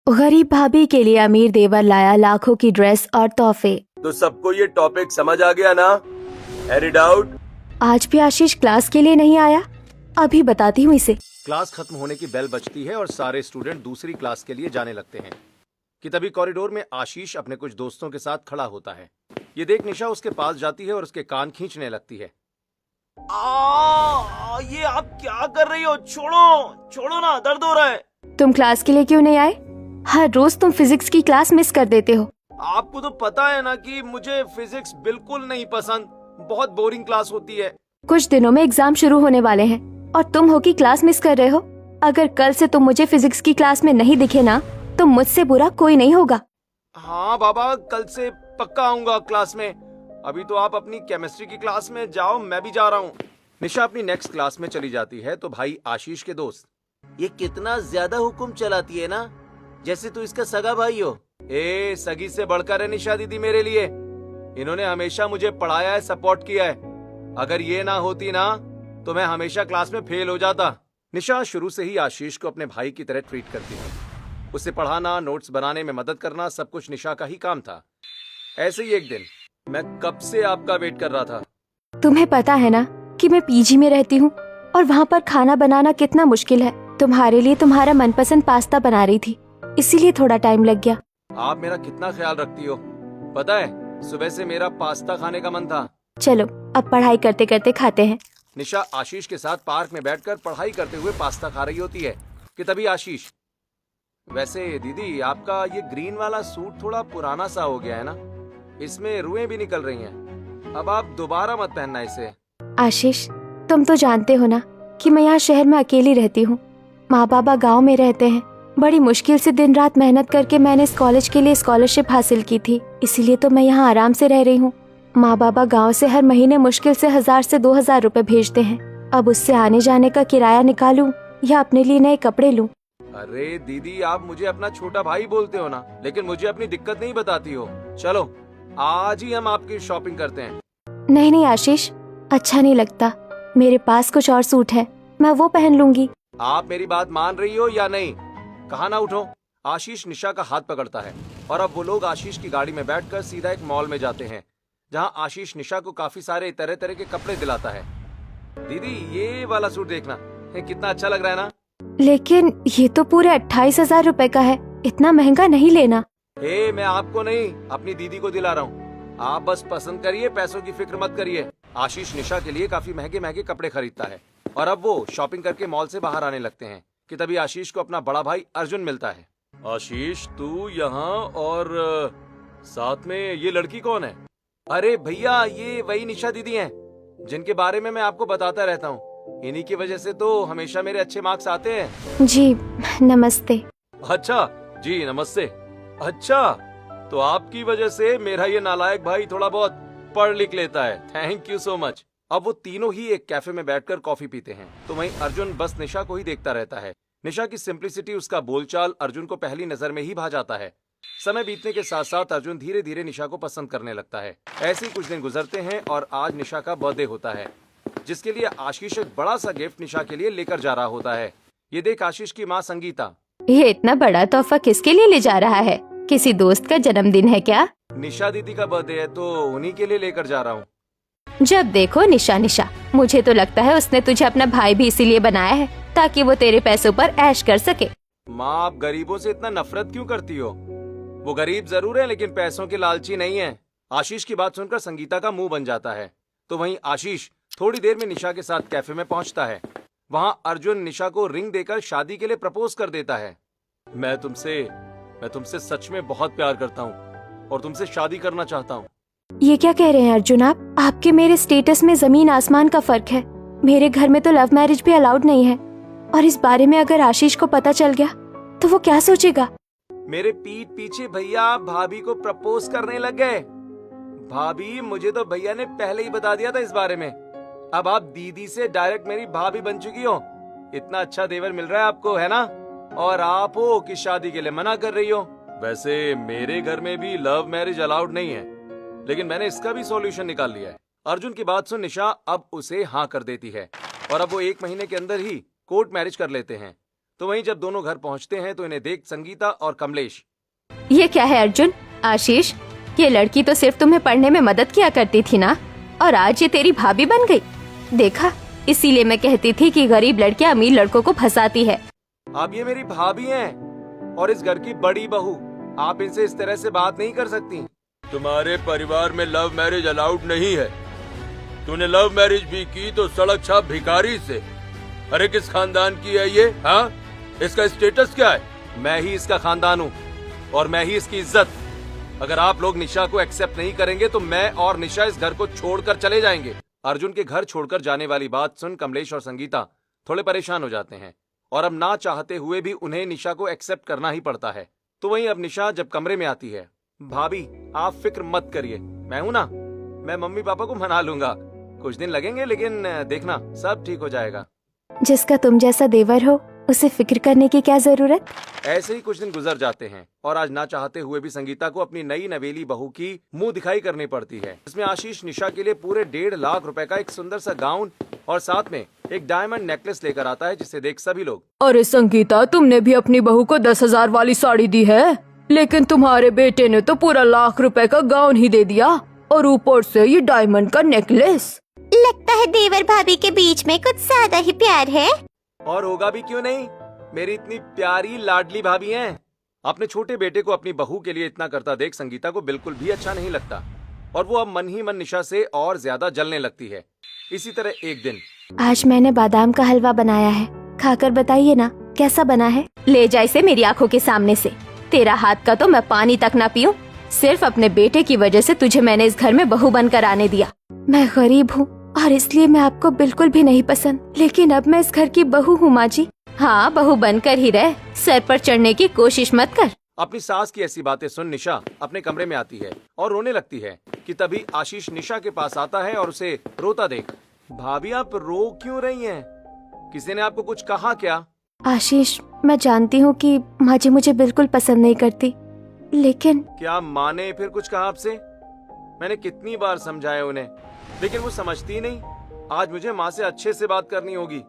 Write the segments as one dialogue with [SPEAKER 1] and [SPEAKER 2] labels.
[SPEAKER 1] गरीब भाभी के लिए अमीर देवर लाया लाखों की ड्रेस और तोहफे।
[SPEAKER 2] तो सबको ये टॉपिक समझ आ गया ना? Any doubt?
[SPEAKER 1] आज भी आशीष क्लास के लिए नहीं आया। अभी बताती हूँ इसे।
[SPEAKER 3] क्लास खत्म होने की बेल बजती है और सारे स्टूडेंट दूसरी क्लास के लिए जाने लगते हैं कि तभी कॉरिडोर में आशीष अपने कुछ दोस्तों के साथ खड़ा होता है। ये देख निशा उसके पास जाती है और उसके कान खींचने लगती है।
[SPEAKER 2] ये आप क्या कर रही हो? छोड़ो छोड़ो ना, दर्द हो रहा है।
[SPEAKER 1] तुम क्लास के लिए क्यों नहीं आए? हर रोज तुम फिजिक्स की क्लास मिस कर देते हो।
[SPEAKER 3] आपको तो पता है ना कि मुझे फिजिक्स बिल्कुल नहीं पसंद, बहुत बोरिंग क्लास होती है।
[SPEAKER 1] कुछ दिनों में एग्जाम शुरू होने वाले हैं और तुम हो कि क्लास मिस कर रहे हो। अगर कल से तुम मुझे फिजिक्स की क्लास में नहीं दिखे ना तो मुझसे बुरा कोई नहीं होगा।
[SPEAKER 3] हाँ बाबा, कल से पक्का आऊंगा क्लास में। अभी तो आप अपनी केमिस्ट्री की क्लास में जाओ, मैं भी जा रहा हूँ। निशा अपनी नेक्स्ट क्लास में चली जाती है तो भाई आशीष के दोस्त,
[SPEAKER 2] ये कितना ज्यादा हुक्म चलाती है ना, जैसे तू इसका सगा भाई हो।
[SPEAKER 3] ए सगी से बढ़कर है निशा दीदी मेरे लिए। इन्होंने हमेशा मुझे पढ़ाया है, सपोर्ट किया है। अगर ये ना होती ना तो मैं हमेशा क्लास में फेल हो जाता। निशा शुरू से ही आशीष को अपने भाई की तरह ट्रीट करती है। उसे पढ़ाना, नोट्स बनाने में मदद करना, सब कुछ निशा का ही काम था। ऐसे ही एक दिन, मैं कब से आपका वेट कर रहा था।
[SPEAKER 1] तुम्हें पता है ना कि मैं पीजी में रहती हूँ और वहाँ पर खाना बनाना कितना मुश्किल है। तुम्हारे लिए तुम्हारा मनपसंद पास्ता बना रही थी, इसीलिए थोड़ा टाइम लग गया।
[SPEAKER 3] आप मेरा कितना ख्याल रखती हो, पता है सुबह से मेरा पास्ता खाने का मन था।
[SPEAKER 1] चलो अब पढ़ाई करते करते खाते हैं।
[SPEAKER 3] निशा आशीष के साथ पार्क में बैठकर पढ़ाई करते हुए पास्ता खा रही होती है कि तभी आशीष, वैसे दीदी आपका ये ग्रीन वाला सूट थोड़ा पुराना सा हो गया है ना, इसमें रुएं भी निकल रही हैं। अब आप दोबारा मत पहनना इसे।
[SPEAKER 1] आशीष, तुम तो जानते हो ना कि मैं यहाँ शहर में अकेली रहती हूँ। माँ बाबा गांव में रहते हैं। बड़ी मुश्किल से दिन रात मेहनत करके मैंने इस कॉलेज के लिए स्कॉलरशिप हासिल की थी, इसीलिए तो मैं यहाँ आराम से रह रही हूँ। माँ बाबा गांव से हर महीने मुश्किल से 1000 से 2000 रुपए भेजते हैं। अब उससे आने जाने का किराया निकालूं या अपने लिए नए कपड़े लूं।
[SPEAKER 3] अरे दीदी, आप मुझे अपना छोटा भाई बोलते हो ना, लेकिन मुझे अपनी दिक्कत नहीं बताती हो। चलो आज ही हम आपकी शॉपिंग करते हैं।
[SPEAKER 1] नहीं नहीं आशीष, अच्छा नहीं लगता। मेरे पास कुछ और सूट है, मैं वो पहन लूंगी।
[SPEAKER 3] आप मेरी बात मान रही हो या नहीं? कहा ना उठो। आशीष निशा का हाथ पकड़ता है और अब वो लोग आशीष की गाड़ी में बैठकर सीधा एक मॉल में जाते हैं, जहां आशीष निशा को काफी सारे तरह तरह के कपड़े दिलाता है। दीदी ये वाला सूट देखना, कितना अच्छा लग रहा है ना।
[SPEAKER 1] लेकिन ये तो पूरे 28,000 रुपए का है, इतना महंगा नहीं लेना।
[SPEAKER 3] मैं आपको नहीं, अपनी दीदी को दिला रहा हूँ। आप बस पसंद करिए, पैसों की फिक्र मत करिए। आशीष निशा के लिए काफी महंगे महंगे कपड़े खरीदता है और अब वो शॉपिंग करके मॉल से बाहर आने लगते हैं कि तभी आशीष को अपना बड़ा भाई अर्जुन मिलता है। आशीष तू यहाँ, और साथ में ये लड़की कौन है? अरे भैया, ये वही निशा दीदी हैं जिनके बारे में मैं आपको बताता रहता हूँ। इन्हीं की वजह से तो हमेशा मेरे अच्छे मार्क्स आते हैं।
[SPEAKER 1] जी नमस्ते।
[SPEAKER 3] अच्छा जी नमस्ते। अच्छा, तो आपकी वजह से मेरा ये नालायक भाई थोड़ा बहुत पढ़ लिख लेता है। Thank you so much. अब वो तीनों ही एक कैफे में बैठकर कॉफी पीते हैं तो वहीं अर्जुन बस निशा को ही देखता रहता है। निशा की सिंप्लिसिटी, उसका बोलचाल अर्जुन को पहली नजर में ही भा जाता है। समय बीतने के साथ साथ अर्जुन धीरे धीरे निशा को पसंद करने लगता है। ऐसे ही कुछ दिन गुजरते हैं और आज निशा का बर्थडे होता है, जिसके लिए आशीष एक बड़ा सा गिफ्ट निशा के लिए लेकर जा रहा होता है। ये देख आशीष की माँ संगीता,
[SPEAKER 1] ये इतना बड़ा तोहफा किसके लिए ले जा रहा है? किसी दोस्त का जन्मदिन है क्या?
[SPEAKER 3] निशा दीदी का बर्थडे है तो उन्हीं के लिए लेकर जा रहा हूँ।
[SPEAKER 1] जब देखो निशा निशा, मुझे तो लगता है उसने तुझे अपना भाई भी इसीलिए बनाया है ताकि वो तेरे पैसों पर ऐश कर सके।
[SPEAKER 3] माँ, आप गरीबों से इतना नफरत क्यों करती हो? वो गरीब जरूर है लेकिन पैसों के लालची नहीं है। आशीष की बात सुनकर संगीता का मुंह बन जाता है। तो वहीं आशीष थोड़ी देर में निशा के साथ कैफे में पहुंचता है। वहां अर्जुन निशा को रिंग देकर शादी के लिए प्रपोज कर देता है। मैं तुमसे सच में बहुत प्यार करता हूँ और तुमसे शादी करना चाहता हूँ।
[SPEAKER 1] ये क्या कह रहे हैं अर्जुन आप? आपके मेरे स्टेटस में जमीन आसमान का फर्क है। मेरे घर में तो लव मैरिज भी अलाउड नहीं है, और इस बारे में अगर आशीष को पता चल गया तो वो क्या सोचेगा?
[SPEAKER 3] मेरे पीठ पीछे भैया भाभी को प्रपोज करने लग गए। भाभी, मुझे तो भैया ने पहले ही बता दिया था इस बारे में। अब आप दीदी से डायरेक्ट मेरी भाभी बन चुकी हो। इतना अच्छा देवर मिल रहा है आपको, है ना? और आप हो कि शादी के लिए मना कर रही हो। वैसे मेरे घर में भी लव मैरिज अलाउड नहीं है, लेकिन मैंने इसका भी सॉल्यूशन निकाल लिया है। अर्जुन की बात सुन निशा अब उसे हाँ कर देती है और अब वो 1 महीने के अंदर ही कोर्ट मैरिज कर लेते हैं। तो वहीं जब दोनों घर पहुंचते हैं तो इन्हें देख संगीता और कमलेश।
[SPEAKER 1] ये क्या है अर्जुन? आशीष, ये लड़की तो सिर्फ तुम्हें पढ़ने में मदद किया करती थी ना, और आज ये तेरी भाभी बन गई। देखा, इसीलिए मैं कहती थी कि गरीब लड़कियां अमीर लड़कों को फंसाती है।
[SPEAKER 3] आप ये मेरी भाभी हैं और इस घर की बड़ी बहू, आप इनसे इस तरह से बात नहीं कर सकती। तुम्हारे परिवार में लव मैरिज अलाउड नहीं है। तूने लव मैरिज भी की तो सड़क छाप भिखारी से। अरे किस खानदान की है ये? हाँ, इसका स्टेटस क्या है? मैं ही इसका खानदान हूँ और मैं ही इसकी इज्जत। अगर आप लोग निशा को एक्सेप्ट नहीं करेंगे तो मैं और निशा इस घर को छोड़कर चले जाएंगे। अर्जुन के घर छोड़कर जाने वाली बात सुन कमलेश और संगीता थोड़े परेशान हो जाते हैं और अब ना चाहते हुए भी उन्हें निशा को एक्सेप्ट करना ही पड़ता है। तो वहीं अब निशा जब कमरे में आती है, भाभी आप फिक्र मत करिए, मैं हूं ना, मैं मम्मी पापा को मना लूंगा। कुछ दिन लगेंगे लेकिन देखना सब ठीक हो जाएगा।
[SPEAKER 1] जिसका तुम जैसा देवर हो उसे फिक्र करने की क्या जरूरत।
[SPEAKER 3] ऐसे ही कुछ दिन गुजर जाते हैं और आज ना चाहते हुए भी संगीता को अपनी नई नवेली बहू की मुंह दिखाई करनी पड़ती है। इसमें आशीष निशा के लिए पूरे 1.5 लाख रुपए का एक सुंदर सा गाउन और साथ में एक डायमंड नेकलेस लेकर आता है, जिसे देख सभी लोग,
[SPEAKER 4] अरे संगीता, तुमने भी अपनी बहू को 10,000 वाली साड़ी दी है, लेकिन तुम्हारे बेटे ने तो पूरा 1 लाख रुपए का गाउन ही दे दिया और ऊपर से ये डायमंड का नेकलेस।
[SPEAKER 5] लगता है देवर भाभी के बीच में कुछ ज्यादा ही प्यार है।
[SPEAKER 3] और होगा भी क्यों नहीं, मेरी इतनी प्यारी लाडली भाभी हैं। अपने छोटे बेटे को अपनी बहू के लिए इतना करता देख संगीता को बिल्कुल भी अच्छा नहीं लगता और वो अब मन ही मन निशा से और ज्यादा जलने लगती है। इसी तरह एक दिन,
[SPEAKER 1] आज मैंने बादाम का हलवा बनाया है, खाकर बताइए ना कैसा बना है। ले जा इसे मेरी आंखों के सामने से। तेरा हाथ का तो मैं पानी तक ना पीऊं। सिर्फ अपने बेटे की वजह से तुझे मैंने इस घर में बहू बनकर आने दिया। मैं गरीब हूँ और इसलिए मैं आपको बिल्कुल भी नहीं पसंद, लेकिन अब मैं इस घर की बहू हूँ माँ जी। हाँ, बहू बनकर ही रह, सर पर चढ़ने की कोशिश मत कर।
[SPEAKER 3] अपनी सास की ऐसी बातें सुन निशा अपने कमरे में आती है और रोने लगती है कि तभी आशीष निशा के पास आता है और उसे रोता देख, भाभी आप रो क्यों रही हैं? किसी ने आपको कुछ कहा क्या?
[SPEAKER 1] आशीष, मैं जानती हूँ कि माँ जी मुझे बिल्कुल पसंद नहीं करती, लेकिन
[SPEAKER 3] क्या माँ ने फिर कुछ कहा आपसे? मैंने कितनी बार समझाया उन्हें, लेकिन वो समझती नहीं। आज मुझे माँ से अच्छे से बात करनी होगी।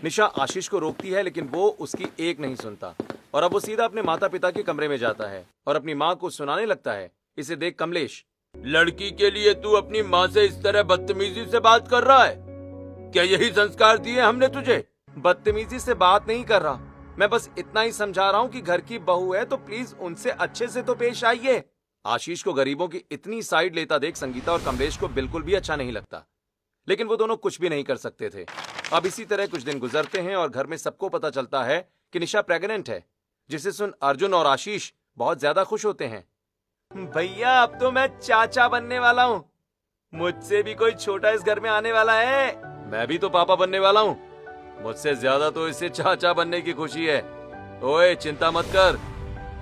[SPEAKER 3] निशा आशीष को रोकती है लेकिन वो उसकी एक नहीं सुनता और अब वो सीधा अपने माता पिता के कमरे में जाता है और अपनी माँ को सुनाने लगता है। इसे देख कमलेश, लड़की के लिए तू अपनी माँ से इस तरह बदतमीजी से बात कर रहा है? क्या यही संस्कार दिए हमने तुझे? बदतमीजी से बात नहीं कर रहा, मैं बस इतना ही समझा रहा हूँ कि घर की बहू है तो प्लीज उनसे अच्छे से तो पेश आइए। आशीष को गरीबों की इतनी साइड लेता देख संगीता और कमलेश को बिल्कुल भी अच्छा नहीं लगता, लेकिन वो दोनों कुछ भी नहीं कर सकते थे। अब इसी तरह कुछ दिन गुजरते हैं और घर में सबको पता चलता है कि निशा प्रेग्नेंट है, जिसे सुन अर्जुन और आशीष बहुत ज्यादा खुश होते हैं। भैया अब तो मैं चाचा बनने वाला हूँ, मुझसे भी कोई छोटा इस घर में आने वाला है। मैं भी तो पापा बनने वाला हूँ, मुझसे ज्यादा तो इसे चाचा बनने की खुशी है। ओए चिंता मत कर,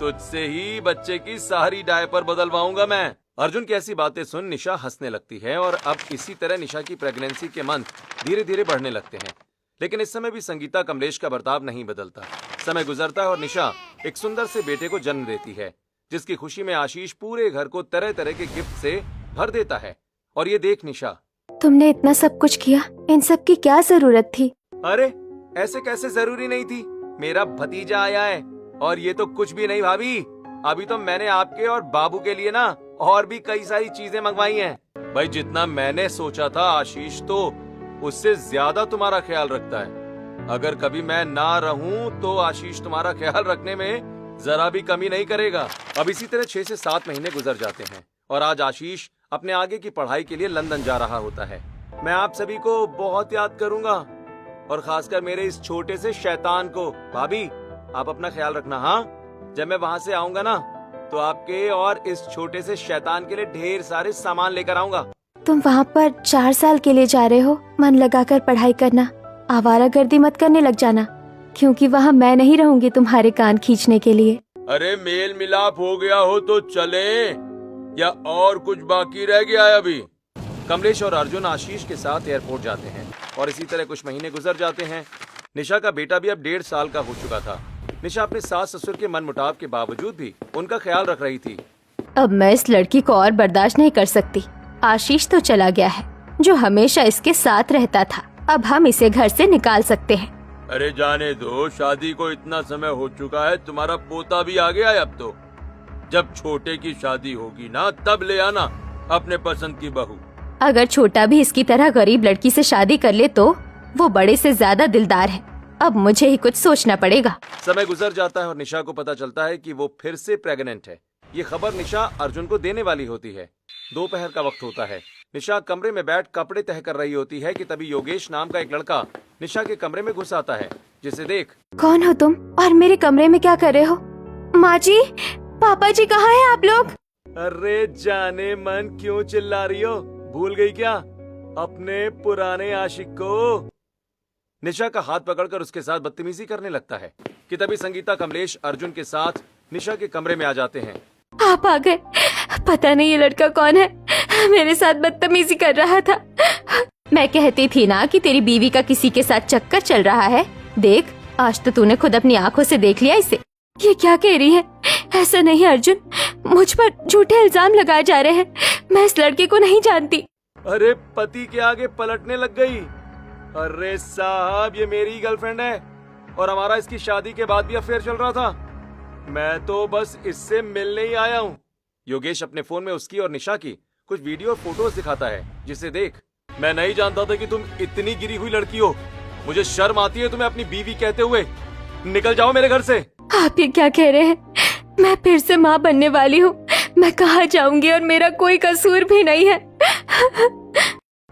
[SPEAKER 3] तुझसे ही बच्चे की सारी डायपर बदलवाऊंगा मैं। अर्जुन की ऐसी बातें सुन निशा हंसने लगती है और अब इसी तरह निशा की प्रेगनेंसी के मंथ धीरे धीरे बढ़ने लगते हैं। लेकिन इस समय भी संगीता कमलेश का बर्ताव नहीं बदलता। समय गुजरता है और निशा एक सुंदर से बेटे को जन्म देती है, जिसकी खुशी में आशीष पूरे घर को तरह तरह के गिफ्ट से भर देता है। और ये देख निशा,
[SPEAKER 1] तुमने इतना सब कुछ किया, इन सब की क्या जरूरत थी?
[SPEAKER 3] अरे ऐसे कैसे जरूरी नहीं थी, मेरा भतीजा आया है और ये तो कुछ भी नहीं भाभी, अभी तो मैंने आपके और बाबू के लिए ना और भी कई सारी चीजें मंगवाई हैं। भाई जितना मैंने सोचा था आशीष तो उससे ज्यादा तुम्हारा ख्याल रखता है। अगर कभी मैं ना रहूं तो आशीष तुम्हारा ख्याल रखने में जरा भी कमी नहीं करेगा। अब इसी तरह 6 से 7 महीने गुजर जाते हैं और आज आशीष अपने आगे की पढ़ाई के लिए लंदन जा रहा होता है। मैं आप सभी को बहुत याद करूंगा और खासकर मेरे इस छोटे से शैतान को। भाभी आप अपना ख्याल रखना। हाँ, जब मैं वहाँ से आऊंगा ना तो आपके और इस छोटे से शैतान के लिए ढेर सारे सामान लेकर आऊंगा।
[SPEAKER 1] तुम वहाँ पर 4 साल के लिए जा रहे हो, मन लगाकर पढ़ाई करना, आवारागर्दी मत करने लग जाना, क्योंकि वहाँ मैं नहीं रहूंगी तुम्हारे कान खींचने के लिए।
[SPEAKER 3] अरे मेल मिलाप हो गया हो तो चले, या और कुछ बाकी रह गया है अभी? कमलेश और अर्जुन आशीष के साथ एयरपोर्ट जाते हैं और इसी तरह कुछ महीने गुजर जाते हैं। निशा का बेटा भी अब 1.5 साल का हो चुका था। निशा अपने सास ससुर के मनमुटाव के बावजूद भी उनका ख्याल रख रही थी।
[SPEAKER 1] अब मैं इस लड़की को और बर्दाश्त नहीं कर सकती। आशीष तो चला गया है, जो हमेशा इसके साथ रहता था। अब हम इसे घर से निकाल सकते हैं।
[SPEAKER 3] अरे जाने दो, शादी को इतना समय हो चुका है, तुम्हारा पोता भी आ गया है अब तो। जब छोटे की शादी होगी ना तब ले आना अपने पसंद की बहू।
[SPEAKER 1] अगर छोटा भी इसकी तरह गरीब लड़की से शादी कर ले तो वो बड़े से ज्यादा दिलदार है। अब मुझे ही कुछ सोचना पड़ेगा।
[SPEAKER 3] समय गुजर जाता है और निशा को पता चलता है कि वो फिर से प्रेग्नेंट है। ये खबर निशा अर्जुन को देने वाली होती है। दोपहर का वक्त होता है। निशा कमरे में बैठ कपड़े तह कर रही होती है कि तभी योगेश नाम का एक लड़का निशा के कमरे में घुस आता है, जिसे देख।
[SPEAKER 1] कौन हो तुम और मेरे कमरे में क्या कर रहे हो? माँ जी, पापा जी, कहाँ हैं आप लोग?
[SPEAKER 3] अरे जाने मन, क्यों चिल्ला रही हो? भूल गई क्या अपने पुराने आशिक को? निशा का हाथ पकड़कर उसके साथ बदतमीजी करने लगता है कि तभी संगीता, कमलेश अर्जुन के साथ निशा के कमरे में आ जाते हैं।
[SPEAKER 1] आप आ गए। पता नहीं ये लड़का कौन है, मेरे साथ बदतमीजी कर रहा था। मैं कहती थी ना कि तेरी बीवी का किसी के साथ चक्कर चल रहा है। देख, आज तो तूने खुद अपनी आंखों से देख लिया इसे। ये क्या कह रही है? ऐसा नहीं अर्जुन, मुझ पर झूठे इल्जाम लगाए जा रहे हैं। मैं इस लड़के को नहीं जानती।
[SPEAKER 3] अरे पति के आगे पलटने लग गई। अरे साहब, ये मेरी गर्लफ्रेंड है और हमारा इसकी शादी के बाद भी अफेयर चल रहा था। मैं तो बस इससे मिलने ही आया हूँ। योगेश अपने फोन में उसकी और निशा की कुछ वीडियो और फोटोज दिखाता है, जिसे देख। मैं नहीं जानता था कि तुम इतनी गिरी हुई लड़की हो। मुझे शर्म आती है तुम्हें अपनी बीवी कहते हुए। निकल जाओ मेरे घर से।
[SPEAKER 1] आप ये क्या कह रहे हैं? मैं फिर से माँ बनने वाली हूँ। मैं कहाँ जाऊंगी और मेरा कोई कसूर भी नहीं है।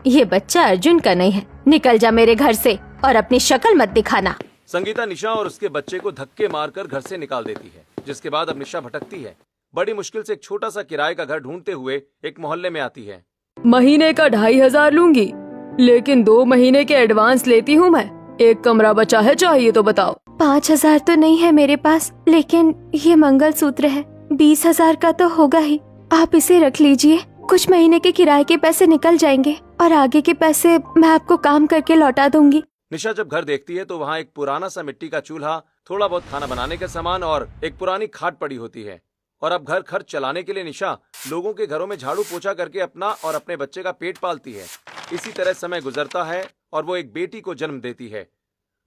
[SPEAKER 1] ये बच्चा अर्जुन का नहीं है। निकल जा मेरे घर से और अपनी शक्ल मत दिखाना।
[SPEAKER 3] संगीता निशा और उसके बच्चे को धक्के मारकर घर से निकाल देती है, जिसके बाद अब निशा भटकती है। बड़ी मुश्किल से एक छोटा सा किराए का घर ढूंढते हुए एक मोहल्ले में आती है।
[SPEAKER 4] महीने का 2500 लूंगी, लेकिन 2 महीने के एडवांस लेती हूँ मैं। एक कमरा बचा है, चाहिए तो बताओ।
[SPEAKER 1] 5000 तो नहीं है मेरे पास, लेकिन ये मंगलसूत्र है। 20,000 का तो होगा ही। आप इसे रख लीजिए। कुछ महीने के किराए के पैसे निकल जाएंगे और आगे के पैसे मैं आपको काम करके लौटा दूंगी।
[SPEAKER 3] निशा जब घर देखती है तो वहाँ एक पुराना सा मिट्टी का चूल्हा, थोड़ा बहुत खाना बनाने का सामान और एक पुरानी खाट पड़ी होती है। और अब घर खर्च चलाने के लिए निशा लोगों के घरों में झाड़ू पोछा करके अपना और अपने बच्चे का पेट पालती है। इसी तरह समय गुजरता है और वो एक बेटी को जन्म देती है।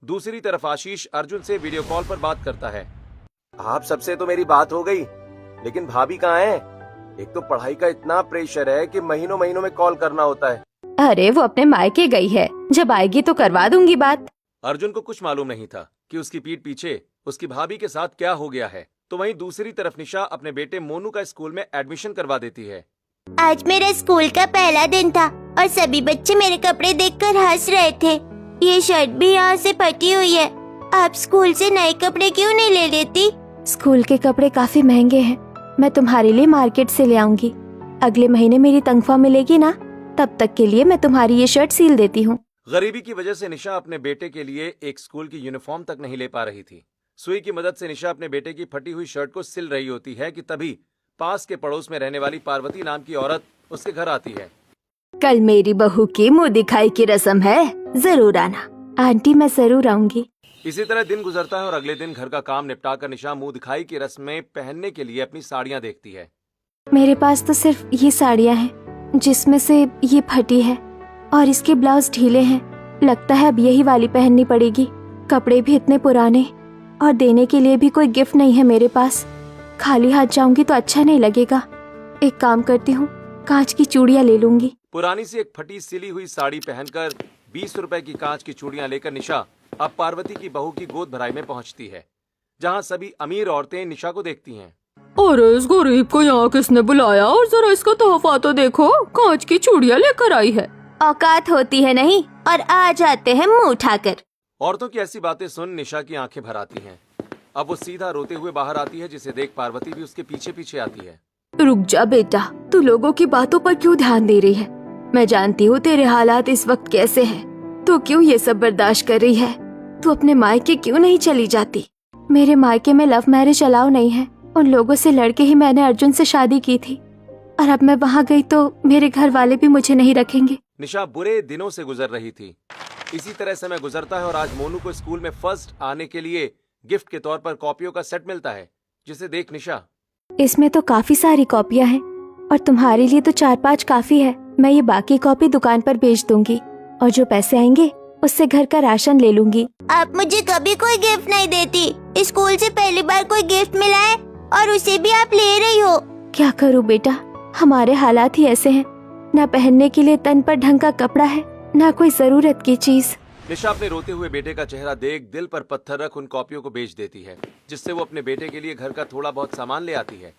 [SPEAKER 3] दूसरी तरफ आशीष अर्जुन से वीडियो कॉल पर बात करता है।
[SPEAKER 2] आप सबसे तो मेरी बात हो गई, लेकिन भाभी कहाँ है? एक तो पढ़ाई का इतना प्रेशर है कि महीनों महीनों में कॉल करना होता है।
[SPEAKER 1] अरे वो अपने मायके गई है, जब आएगी तो करवा दूंगी बात।
[SPEAKER 3] अर्जुन को कुछ मालूम नहीं था कि उसकी पीठ पीछे उसकी भाभी के साथ क्या हो गया है। तो वहीं दूसरी तरफ निशा अपने बेटे मोनू का स्कूल में एडमिशन करवा देती है।
[SPEAKER 5] आज मेरा स्कूल का पहला दिन था और सभी बच्चे मेरे कपड़े देखकर हंस रहे थे। ये शर्ट भी यहाँ से फटी हुई है। आप स्कूल से नए कपड़े क्यों नहीं ले लेती?
[SPEAKER 1] स्कूल के कपड़े काफी महंगे हैं। मैं तुम्हारे लिए मार्केट से ले आऊंगी। अगले महीने मेरी तनख्वाह मिलेगी ना, तब तक के लिए मैं तुम्हारी ये शर्ट सील देती हूँ।
[SPEAKER 3] गरीबी की वजह से निशा अपने बेटे के लिए एक स्कूल की यूनिफॉर्म तक नहीं ले पा रही थी। सुई की मदद से निशा अपने बेटे की फटी हुई शर्ट को सिल रही होती है कि तभी पास के पड़ोस में रहने वाली पार्वती नाम की औरत उसके घर आती है।
[SPEAKER 1] कल मेरी बहू की मुँह दिखाई की रस्म है, जरूर आना। आंटी, मैं जरूर आऊंगी।
[SPEAKER 3] इसी तरह दिन गुजरता है और अगले दिन घर का काम निपटाकर निशा मुंह दिखाई की रस्म में पहनने के लिए अपनी साड़ियाँ देखती है।
[SPEAKER 1] मेरे पास तो सिर्फ ये साड़ियाँ हैं, जिसमें से ये फटी है और इसके ब्लाउज ढीले हैं। लगता है अब यही वाली पहननी पड़ेगी। कपड़े भी इतने पुराने और देने के लिए भी कोई गिफ्ट नहीं है मेरे पास। खाली हाथ जाऊंगी तो अच्छा नहीं लगेगा। एक काम करती हूँ, कांच की चूड़ियाँ ले लूंगी।
[SPEAKER 3] पुरानी सी एक फटी सिली हुई साड़ी पहनकर 20 रुपए की कांच की चूड़ियां लेकर निशा अब पार्वती की बहू की गोद भराई में पहुंचती है, जहां सभी अमीर औरतें निशा को देखती हैं।
[SPEAKER 4] अरे इस गरीब को यहाँ किसने बुलाया? और जरा इसका तोहफा तो देखो, कांच की चूड़ियाँ लेकर आई है।
[SPEAKER 5] औकात होती है नहीं और आ जाते हैं मुंह उठाकर।
[SPEAKER 3] औरतों की ऐसी बातें सुन निशा की आंखें भर आती हैं। अब वो सीधा रोते हुए बाहर आती है, जिसे देख पार्वती भी उसके पीछे पीछे आती है।
[SPEAKER 4] रुक जा बेटा, तू लोगों की बातों पर क्यों ध्यान दे रही है? मैं जानती हूँ तेरे हालात इस वक्त कैसे हैं। तू क्यों ये सब बर्दाश्त कर रही है? तू अपने मायके क्यों नहीं चली जाती?
[SPEAKER 1] मेरे मायके में लव मैरिज अलाउ नहीं है। उन लोगों से लड़के ही मैंने अर्जुन से शादी की थी और अब मैं वहाँ गई तो मेरे घर वाले भी मुझे नहीं रखेंगे।
[SPEAKER 3] निशा बुरे दिनों से गुजर रही थी। इसी तरह समय गुजरता है और आज मोनू को स्कूल में फर्स्ट आने के लिए गिफ्ट के तौर पर कॉपियों का सेट मिलता है, जिसे देख निशा।
[SPEAKER 1] इसमें तो काफी सारी कॉपियाँ हैं और तुम्हारे लिए तो 4-5 काफी है। मैं ये बाकी कॉपी दुकान पर बेच दूंगी और जो पैसे आएंगे उससे घर का राशन ले लूंगी।
[SPEAKER 5] आप मुझे कभी कोई गिफ्ट नहीं देती। स्कूल से पहली बार कोई गिफ्ट मिला है और उसे भी आप ले रही हो।
[SPEAKER 1] क्या करूँ बेटा, हमारे हालात ही ऐसे हैं। न पहनने के लिए तन पर ढंग का कपड़ा है, न कोई जरूरत की चीज।
[SPEAKER 3] निशा अपने रोते हुए बेटे का चेहरा देख दिल पर पत्थर रख उन कॉपियों को बेच देती है, जिससे वो अपने बेटे के लिए घर का थोड़ा बहुत सामान ले आती है।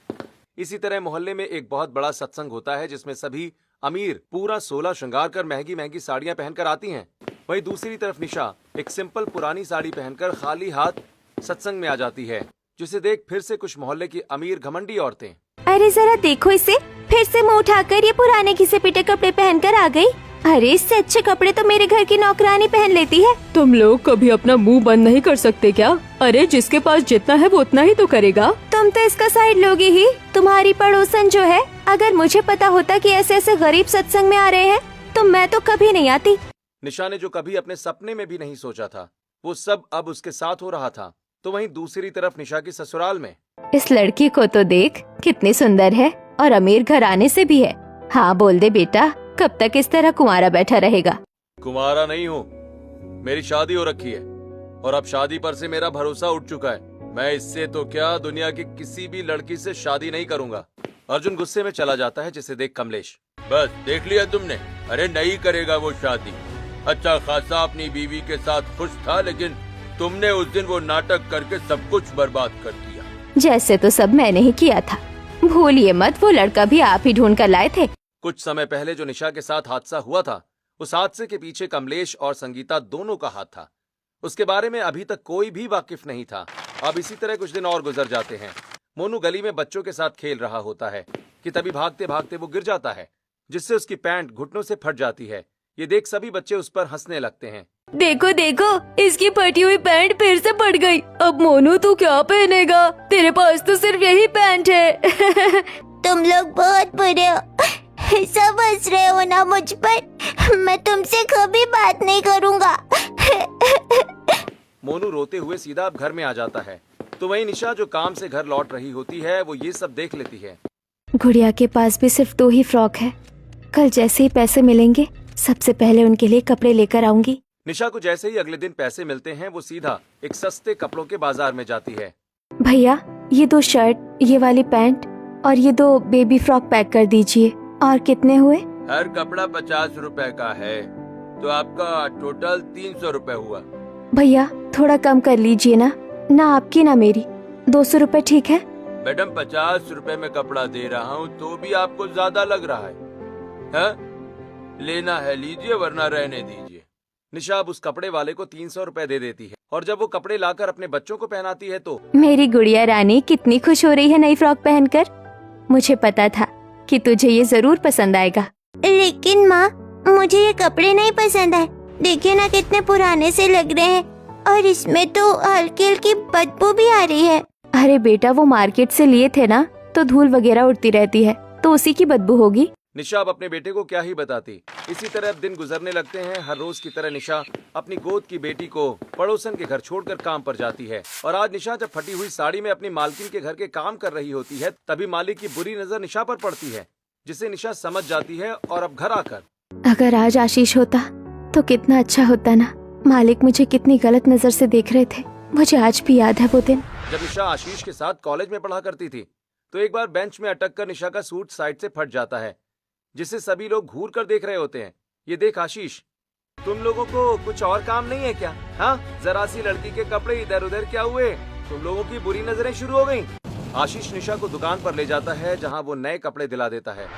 [SPEAKER 3] इसी तरह मोहल्ले में एक बहुत बड़ा सत्संग होता है, जिसमें सभी अमीर पूरा 16 श्रृंगार कर महंगी महंगी साड़ियां पहनकर आती हैं। वहीं दूसरी तरफ निशा एक सिंपल पुरानी साड़ी पहनकर खाली हाथ सत्संग में आ जाती है, जिसे देख फिर से कुछ मोहल्ले की अमीर घमंडी औरतें,
[SPEAKER 1] अरे जरा देखो इसे, फिर से मुंह उठाकर ये पुराने घिसे पिटे कपड़े पहनकर आ गई। अरे इससे अच्छे कपड़े तो मेरे घर की नौकरानी पहन लेती है।
[SPEAKER 4] तुम लोग कभी अपना मुंह बंद नहीं कर सकते क्या? अरे जिसके पास जितना है वो उतना ही तो करेगा।
[SPEAKER 1] तुम तो इसका साइड लोगी ही। तुम्हारी पड़ोसन जो है, अगर मुझे पता होता कि ऐसे ऐसे गरीब सत्संग में आ रहे हैं तो मैं तो कभी नहीं आती।
[SPEAKER 3] निशा ने जो कभी अपने सपने में भी नहीं सोचा था, वो सब अब उसके साथ हो रहा था। तो वहीं दूसरी तरफ निशा की ससुराल में,
[SPEAKER 1] इस लड़की को तो देख, कितनी सुंदर है और अमीर घराने से भी है। हाँ बोल दे बेटा, कब तक इस तरह कुंवारा बैठा रहेगा?
[SPEAKER 3] कुंवारा नहीं हूँ, मेरी शादी हो रखी है और अब शादी पर से मेरा भरोसा उठ चुका है। मैं इससे तो क्या दुनिया की किसी भी लड़की से शादी नहीं करूंगा। अर्जुन गुस्से में चला जाता है, जिसे देख कमलेश, बस देख लिया तुमने, अरे नहीं करेगा वो शादी। अच्छा खासा अपनी बीवी के साथ खुश था, लेकिन तुमने उस दिन वो नाटक करके सब कुछ बर्बाद कर दिया।
[SPEAKER 1] जैसे तो सब मैंने ही किया था, भूलिए मत, वो लड़का भी आप ही ढूंढ कर लाए थे।
[SPEAKER 3] कुछ समय पहले जो निशा के साथ हादसा हुआ था, उस हादसे के पीछे कमलेश और संगीता दोनों का हाथ था। उसके बारे में अभी तक कोई भी वाकिफ नहीं था। अब इसी तरह कुछ दिन और गुजर जाते हैं। मोनू गली में बच्चों के साथ खेल रहा होता है कि तभी भागते भागते वो गिर जाता है, जिससे उसकी पैंट घुटनों से फट जाती है। ये देख सभी बच्चे उस पर हंसने लगते हैं।
[SPEAKER 4] देखो देखो, इसकी फटी हुई पैंट फिर से फट गई। अब मोनू तू क्या पहनेगा? तेरे पास तो सिर्फ यही पैंट है।
[SPEAKER 5] तुम लोग बहुत बुरे हो, सब हंस रहे हो ना मुझ पर। मैं तुमसे कभी बात नहीं करूँगा।
[SPEAKER 3] मोनू रोते हुए सीधा अब घर में आ जाता है। तो वहीं निशा जो काम से घर लौट रही होती है, वो ये सब देख लेती है।
[SPEAKER 1] गुड़िया के पास भी सिर्फ 2 ही फ्रॉक है। कल जैसे ही पैसे मिलेंगे सबसे पहले उनके लिए कपड़े लेकर आऊंगी।
[SPEAKER 3] निशा को जैसे ही अगले दिन पैसे मिलते हैं, वो सीधा एक सस्ते कपड़ों के बाजार में जाती है।
[SPEAKER 1] भैया ये 2 शर्ट, ये वाली पैंट और ये 2 बेबी फ्रॉक पैक कर दीजिए। और कितने हुए?
[SPEAKER 3] हर कपड़ा 50 रुपए का है, तो आपका टोटल 300 रुपए हुआ।
[SPEAKER 1] भैया थोड़ा कम कर लीजिए ना आपकी ना मेरी। 200 रुपए ठीक है?
[SPEAKER 3] मैडम 50 रुपए में कपड़ा दे रहा हूँ तो भी आपको ज्यादा लग रहा है, हाँ? लेना है लीजिए, वरना रहने दीजिए। निशा अब उस कपड़े वाले को 300 रुपए दे देती है और जब वो कपड़े लाकर अपने बच्चों को पहनाती है तो
[SPEAKER 1] मेरी गुड़िया रानी कितनी खुश हो रही है नई फ्रॉक पहनकर। मुझे पता था कि तुझे ये जरूर पसंद आएगा।
[SPEAKER 5] लेकिन माँ, मुझे ये कपड़े नहीं पसंद आए। देखिए ना कितने पुराने से लग रहे हैं और इसमें तो हल्की हल्की बदबू भी आ रही है।
[SPEAKER 1] अरे बेटा वो मार्केट से लिए थे ना, तो धूल वगैरह उड़ती रहती है, तो उसी की बदबू होगी।
[SPEAKER 3] निशा अब अपने बेटे को क्या ही बताती। इसी तरह अब दिन गुजरने लगते हैं। हर रोज की तरह निशा अपनी गोद की बेटी को पड़ोसन के घर छोड़कर काम पर जाती है। और आज निशा जब फटी हुई साड़ी में अपनी मालकिन के घर के काम कर रही होती है, तभी मालिक की बुरी नजर निशा पर पड़ती है, जिसे निशा समझ जाती है। और अब घर आकर,
[SPEAKER 1] अगर आज आशीष होता तो कितना अच्छा होता ना। मालिक मुझे कितनी गलत नजर से देख रहे थे, मुझे आज भी याद है वो दिन।
[SPEAKER 3] जब निशा आशीष के साथ कॉलेज में पढ़ा करती थी, तो एक बार बेंच में अटक कर निशा का सूट साइड से फट जाता है, जिसे सभी लोग घूर कर देख रहे होते हैं। ये देख आशीष, तुम लोगों को कुछ और काम नहीं है क्या? हाँ, जरा सी लड़की के कपड़े इधर उधर क्या हुए? तुम लोगों की बुरी नजरें शुरू हो गईं। आशीष निशा को दुकान पर ले जाता है, जहां वो नए कपड़े दिला देता है।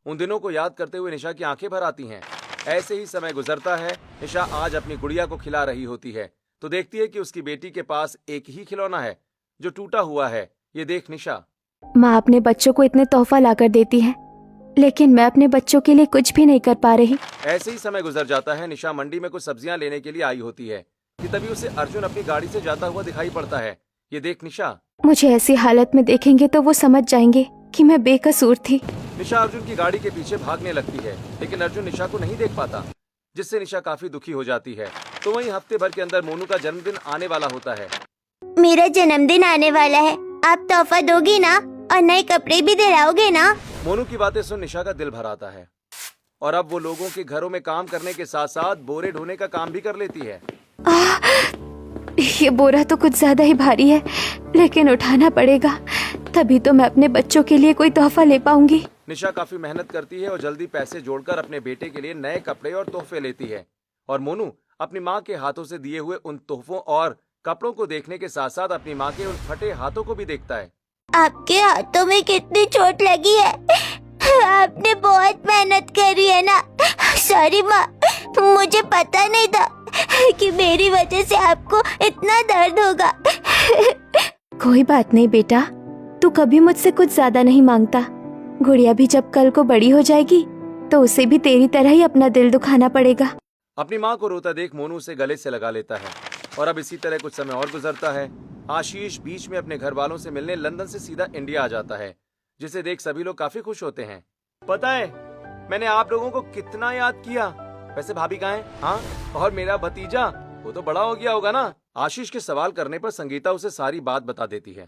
[SPEAKER 3] उन दिनों को याद करते हुए निशा की आंखें भर आती हैं। ऐसे ही समय गुजरता है। निशा आज अपनी गुड़िया को खिला रही होती है, तो देखती है कि उसकी बेटी के पास एक ही खिलौना है जो टूटा हुआ है। ये देख निशा,
[SPEAKER 1] माँ अपने बच्चों को इतने तोहफा लाकर देती है, लेकिन मैं अपने बच्चों के लिए कुछ भी नहीं कर पा रही।
[SPEAKER 3] ऐसे ही समय गुजर जाता है। निशा मंडी में कुछ सब्जियां लेने के लिए आई होती है कि तभी उसे अर्जुन अपनी गाड़ी से जाता हुआ दिखाई पड़ता है। ये देख निशा,
[SPEAKER 1] मुझे ऐसी हालत में देखेंगे तो वो समझ जाएंगे कि मैं बेकसूर थी।
[SPEAKER 3] निशा अर्जुन की गाड़ी के पीछे भागने लगती है, लेकिन अर्जुन निशा को नहीं देख पाता, जिससे निशा काफी दुखी हो जाती है। तो वहीं हफ्ते भर के अंदर मोनू का जन्मदिन आने वाला होता है।
[SPEAKER 5] मेरा जन्मदिन आने वाला है, आप तोहफा दोगी ना और नए कपड़े भी दिलाओगे ना?
[SPEAKER 3] मोनू की बातें सुन निशा का दिल भर आता है। और अब वो लोगों के घरों में काम करने के साथ साथ बोरे ढोने का काम भी कर लेती है।
[SPEAKER 1] ये बोरा तो कुछ ज्यादा ही भारी है, लेकिन उठाना पड़ेगा, तभी तो मैं अपने बच्चों के लिए कोई तोहफा ले पाऊंगी।
[SPEAKER 3] निशा काफी मेहनत करती है और जल्दी पैसे जोड़कर अपने बेटे के लिए नए कपड़े और तोहफे लेती है। और मोनू अपनी माँ के हाथों से दिए हुए उन तोहफों और कपड़ों को देखने के साथ साथ अपनी माँ के उन फटे हाथों को भी देखता है।
[SPEAKER 5] आपके हाथों में कितनी चोट लगी है। आपने बहुत मेहनत करी है ना। सॉरी माँ, मुझे पता नहीं था कि मेरी वजह से आपको इतना दर्द होगा।
[SPEAKER 1] कोई बात नहीं बेटा, तू कभी मुझसे कुछ ज्यादा नहीं मांगता। गुड़िया भी जब कल को बड़ी हो जाएगी तो उसे भी तेरी तरह ही अपना दिल दुखाना पड़ेगा।
[SPEAKER 3] अपनी माँ को रोता देख मोनू उसे गले से लगा लेता है। और अब इसी तरह कुछ समय और गुजरता है। आशीष बीच में अपने घर वालों से मिलने लंदन से सीधा इंडिया आ जाता है, जिसे देख सभी लोग काफी खुश होते हैं। पता है मैंने आप लोगों को कितना याद किया। वैसे भाभी कहाँ है? हाँ, और मेरा भतीजा, वो तो बड़ा हो गया होगा ना। आशीष के सवाल करने पर संगीता उसे सारी बात बता देती है,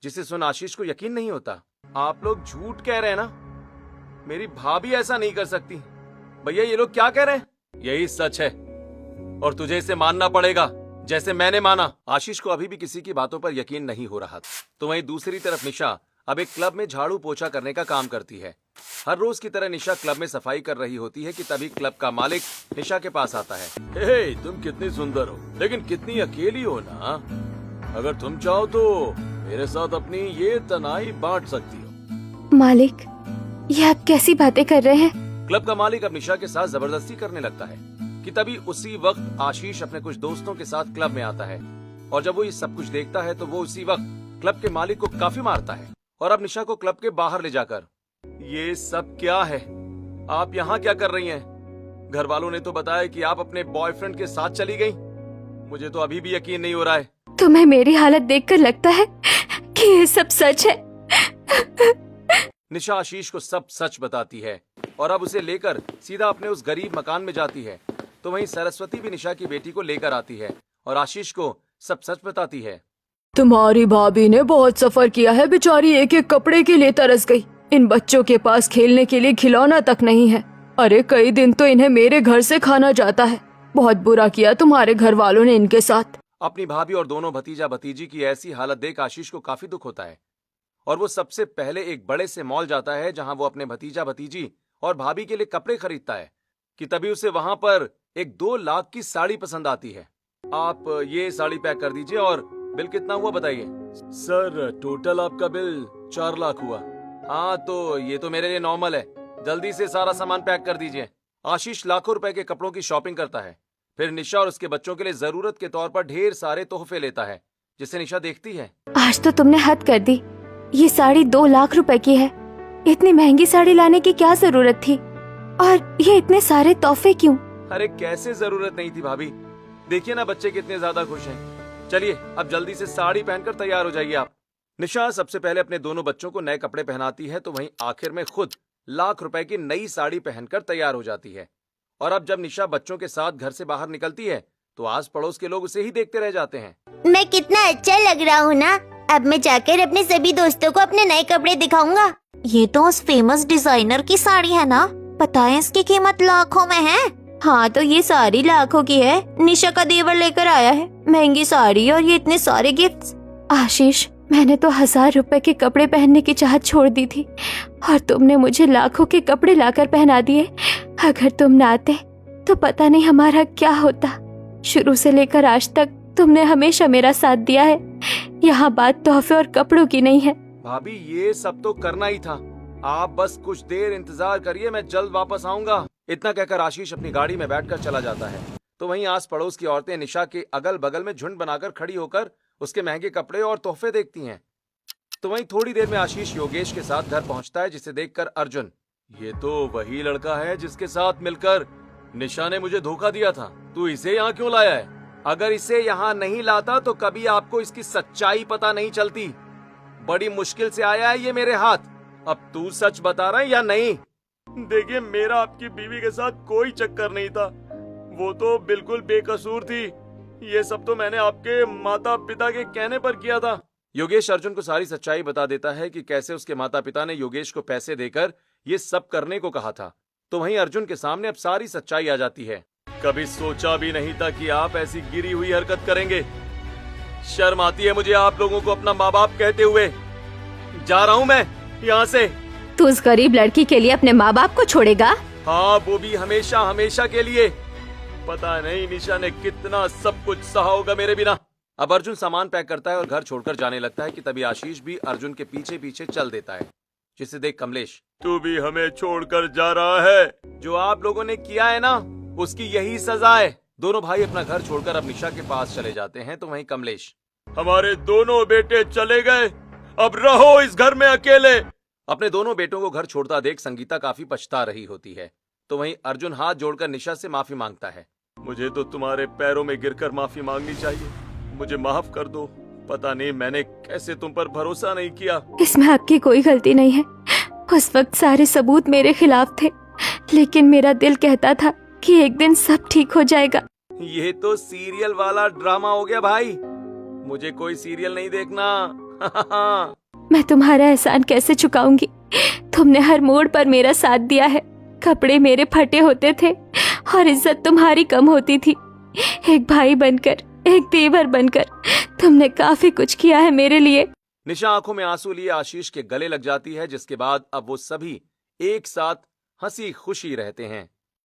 [SPEAKER 3] जिसे सुन आशीष को यकीन नहीं होता। आप लोग झूठ कह रहे हैं ना, मेरी भाभी ऐसा नहीं कर सकती। भैया ये लोग क्या कह रहे हैं? यही सच है और तुझे इसे मानना पड़ेगा, जैसे मैंने माना। आशीष को अभी भी किसी की बातों पर यकीन नहीं हो रहा। तो वहीं दूसरी तरफ निशा अब एक क्लब में झाड़ू पोछा करने का काम करती है। हर रोज की तरह निशा क्लब में सफाई कर रही होती है कि तभी क्लब का मालिक निशा के पास आता है। हे, तुम कितनी सुंदर हो, लेकिन कितनी अकेली हो ना। अगर तुम चाहो तो मेरे साथ अपनी ये तनाई बांट सकती हो।
[SPEAKER 1] मालिक, ये आप कैसी बातें कर रहे हैं?
[SPEAKER 3] क्लब का मालिक अब निशा के साथ जबरदस्ती करने लगता है कि तभी उसी वक्त आशीष अपने कुछ दोस्तों के साथ क्लब में आता है। और जब वो ये सब कुछ देखता है तो वो उसी वक्त क्लब के मालिक को काफी मारता है और अब निशा को क्लब के बाहर ले जाकर, ये सब क्या है? आप यहाँ क्या कर रही हैं? घर वालों ने तो बताया कि आप अपने बॉयफ्रेंड के साथ चली गई। मुझे तो अभी भी यकीन नहीं हो रहा है।
[SPEAKER 1] तुम्हें मेरी हालत देखकर लगता है कि ये सब सच है।
[SPEAKER 3] निशा आशीष को सब सच बताती है और अब उसे लेकर सीधा अपने उस गरीब मकान में जाती है। तो वहीं सरस्वती भी निशा की बेटी को लेकर आती है और आशीष को सब सच बताती है।
[SPEAKER 4] तुम्हारी भाभी ने बहुत सफर किया है, बेचारी एक एक कपड़े के लिए तरस गई। इन बच्चों के पास खेलने के लिए खिलौना तक नहीं है। अरे कई दिन तो इन्हें मेरे घर से खाना जाता है। बहुत बुरा किया तुम्हारे घर वालों ने इनके साथ।
[SPEAKER 3] अपनी भाभी और दोनों भतीजा भतीजी की ऐसी हालत देख आशीष को काफी दुख होता है और वो सबसे पहले एक बड़े से मॉल जाता है, जहां वो अपने भतीजा भतीजी और भाभी के लिए कपड़े खरीदता है कि तभी उसे वहां पर एक 2 लाख की साड़ी पसंद आती है। आप ये साड़ी पैक कर दीजिए और बिल कितना हुआ बताइए। सर टोटल आपका बिल 4 लाख हुआ। हाँ तो ये तो मेरे लिए नॉर्मल है, जल्दी से सारा सामान पैक कर दीजिए। आशीष लाखों रुपए के कपड़ों की शॉपिंग करता है। फिर निशा और उसके बच्चों के लिए जरूरत के तौर पर ढेर सारे तोहफे लेता है, जिसे निशा देखती है।
[SPEAKER 1] आज तो तुमने हद कर दी। ये साड़ी 2 लाख रुपए की है। इतनी महंगी साड़ी लाने की क्या जरूरत थी? और ये इतने सारे तोहफे क्यों?
[SPEAKER 3] अरे कैसे जरूरत नहीं थी भाभी, देखिए ना बच्चे कितने ज्यादा खुश हैं। चलिए अब जल्दी से साड़ी पहनकर तैयार हो जाइए आप। निशा सबसे पहले अपने दोनों बच्चों को नए कपड़े पहनाती है, तो वहीं आखिर में खुद लाख रुपए की नई साड़ी पहनकर तैयार हो जाती है। और अब जब निशा बच्चों के साथ घर से बाहर निकलती है तो आस पड़ोस के लोग उसे ही देखते रह जाते हैं।
[SPEAKER 5] मैं कितना अच्छा लग रहा हूँ ना। अब मैं जाकर अपने सभी दोस्तों को अपने नए कपड़े दिखाऊंगा। ये तो उस फेमस डिजाइनर की साड़ी है ना, पता है इसकी कीमत लाखों में है। हाँ तो ये साड़ी लाखों की है। निशा का देवर लेकर आया है महंगी साड़ी और ये इतने सारे गिफ्ट्स।
[SPEAKER 1] आशीष, मैंने तो 1000 रुपए के कपड़े पहनने की चाहत छोड़ दी थी और तुमने मुझे लाखों के कपड़े लाकर पहना दिए। अगर तुम ना आते तो पता नहीं हमारा क्या होता। शुरू से लेकर आज तक तुमने हमेशा मेरा साथ दिया है। यहाँ बात तोहफे और कपड़ों की नहीं है।
[SPEAKER 3] भाभी ये सब तो करना ही था, आप बस कुछ देर इंतजार करिए, मैं जल्द वापस आऊंगा। इतना कहकर आशीष अपनी गाड़ी में बैठकर चला जाता है। तो वहीं आस पड़ोस की औरतें निशा के अगल बगल में झुंड बनाकर खड़ी होकर उसके महंगे कपड़े और तोहफे देखती हैं। तो वहीं थोड़ी देर में आशीष योगेश के साथ घर पहुंचता है, जिसे देखकर अर्जुन, ये तो वही लड़का है जिसके साथ मिलकर निशा ने मुझे धोखा दिया था। तू इसे यहाँ क्यों लाया है? अगर इसे यहाँ नहीं लाता तो कभी आपको इसकी सच्चाई पता नहीं चलती। बड़ी मुश्किल से आया है ये मेरे हाथ। अब तू सच बता रहा है या नहीं? देखिए मेरा आपकी बीवी के साथ कोई चक्कर नहीं था, वो तो बिल्कुल बेकसूर थी। ये सब तो मैंने आपके माता पिता के कहने पर किया था। योगेश अर्जुन को सारी सच्चाई बता देता है कि कैसे उसके माता पिता ने योगेश को पैसे देकर ये सब करने को कहा था। तो वहीं अर्जुन के सामने अब सारी सच्चाई आ जाती है। कभी सोचा भी नहीं था कि आप ऐसी गिरी हुई हरकत करेंगे। शर्म आती है मुझे आप लोगों को अपना माँ बाप कहते हुए। जा रहा हूँ मैं यहाँ से।
[SPEAKER 1] तू उस गरीब लड़की के लिए अपने माँ बाप को छोड़ेगा?
[SPEAKER 3] हाँ, वो भी हमेशा हमेशा के लिए। पता नहीं निशा ने कितना सब कुछ सहा होगा मेरे बिना। अब अर्जुन सामान पैक करता है और घर छोड़कर जाने लगता है कि तभी आशीष भी अर्जुन के पीछे पीछे चल देता है, जिसे देख कमलेश, तू भी हमें छोड़कर जा रहा है? जो आप लोगों ने किया है ना, उसकी यही सजा है। दोनों भाई अपना घर छोड़कर अब निशा के पास चले जाते हैं। तो वहीं कमलेश, हमारे दोनों बेटे चले गए, अब रहो इस घर में अकेले। अपने दोनों बेटों को घर छोड़ता देख संगीता काफी पछता रही होती है। तो वहीं अर्जुन हाथ जोड़कर निशा से माफी मांगता है। मुझे तो तुम्हारे पैरों में गिरकर माफी मांगनी चाहिए, मुझे माफ कर दो। पता नहीं मैंने कैसे तुम पर भरोसा नहीं किया।
[SPEAKER 1] इसमें आपकी कोई गलती नहीं है। उस वक्त सारे सबूत मेरे खिलाफ थे, लेकिन मेरा दिल कहता था कि एक दिन सब ठीक हो जाएगा।
[SPEAKER 3] ये तो सीरियल वाला ड्रामा हो गया भाई, मुझे कोई सीरियल नहीं देखना।
[SPEAKER 1] मैं तुम्हारा एहसान कैसे चुकाऊंगी? तुमने हर मोड़ पर मेरा साथ दिया है। कपड़े मेरे फटे होते थे और इज्जत तुम्हारी कम होती थी। एक भाई बनकर, एक देवर बनकर तुमने काफी कुछ किया है मेरे लिए।
[SPEAKER 3] निशा आंखों में आंसू लिए आशीष के गले लग जाती है, जिसके बाद अब वो सभी एक साथ हंसी खुशी रहते हैं।